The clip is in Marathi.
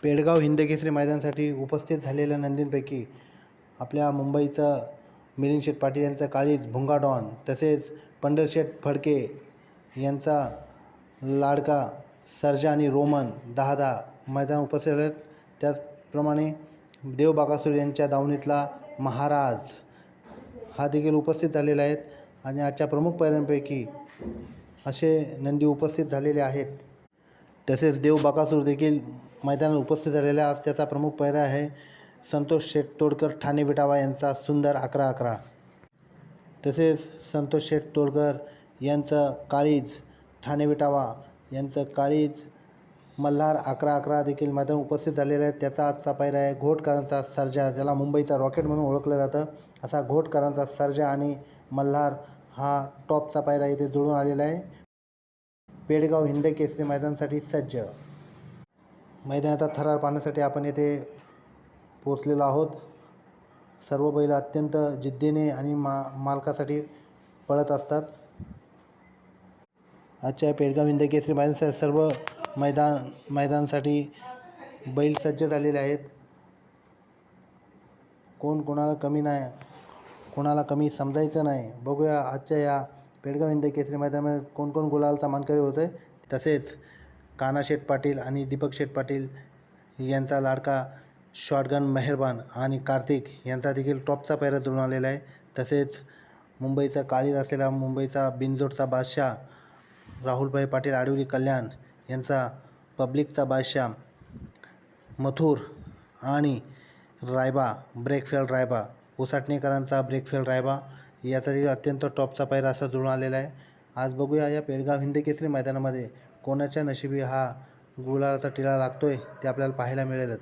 पेडगाव हिंदकेसरी मैदानासाठी उपस्थित झालेल्या नंदींपैकी आपल्या मुंबईचं मिलिंद शेठ पाटील यांचा काळीज भुंगा डॉन, तसेच पंढरशेठ फडके यांचा लाडका सर्जा आणि रोमन 10-10 मैदान उपस्थित आहेत. त्याचप्रमाणे देव बाकासूर यांच्या दावणीतला महाराज हा देखील उपस्थित झालेला आहेत. आणि आजच्या प्रमुख पायऱ्यांपैकी असे नंदी उपस्थित झालेले आहेत. तसेच देव बाकासूर देखील मैदानात उपस्थित झालेला आज त्याचा प्रमुख पायरा आहे संतोष शेठ तोडकर ठाणे विटावा यांचा सुंदर 11-11. तसेच संतोष शेठ तोडकर यांचं काळीज ठाणे विटावा यांचं काळीज मल्हार 11-11 देखील मैदान उपस्थित झालेले आहेत. त्याचा आजचा पायरा आहे घोटकरांचा सर्जा, ज्याला मुंबईचा रॉकेट म्हणून ओळखलं जातं. असा घोटकरांचा सर्जा आणि मल्हार हा टॉपचा पायरा इथे जुळून आलेला आहे. पेडगाव हिंदकेसरी मैदानासाठी सज्ज. मैदानाचा थरार पाहण्यासाठी आपण येथे पोचलेलो आहोत. सर्व बैल अत्यंत जिद्दीने आणि मालकासाठी पळत असतात. आजच्या पेडगाव हिंदकेसरी मैदानासाठी सर्व मैदानासाठी बैल सज्ज झालेले आहेत. कोणाला कमी नाही, कोणाला कमी समजायचं नाही. बघूया आजच्या या पेडगाव हिंदकेसरी मैदानामध्ये कोण गुलालचा मानकरी होतो आहे. तसेच कान्हा शेठ पाटील आणि दीपक शेठ पाटील यांचा लाडका शॉटगन मेहरबान आणि कार्तिक यांचा देखील टॉपचा पायरा जुळून आलेला आहे. तसेच मुंबईचा काळीज असलेला मुंबईचा बिनजोडचा बादशाह राहुलभाई पाटील आडिवली कल्याण यांचा पब्लिकचा बादशाह मथुर आणि रायबा ब्रेकफेल रायबा उसाटणेकरांचा ब्रेकफेल रायबा याचाही अत्यंत टॉपचा पायरा असा जुळून आलेला आहे. आज बघूया या पेडगाव हिंदकेसरी मैदानामध्ये कोणाच्या नशिबी हा गुलालाचा टिळा लागतोय ते आपल्याला पाहायला मिळेलच.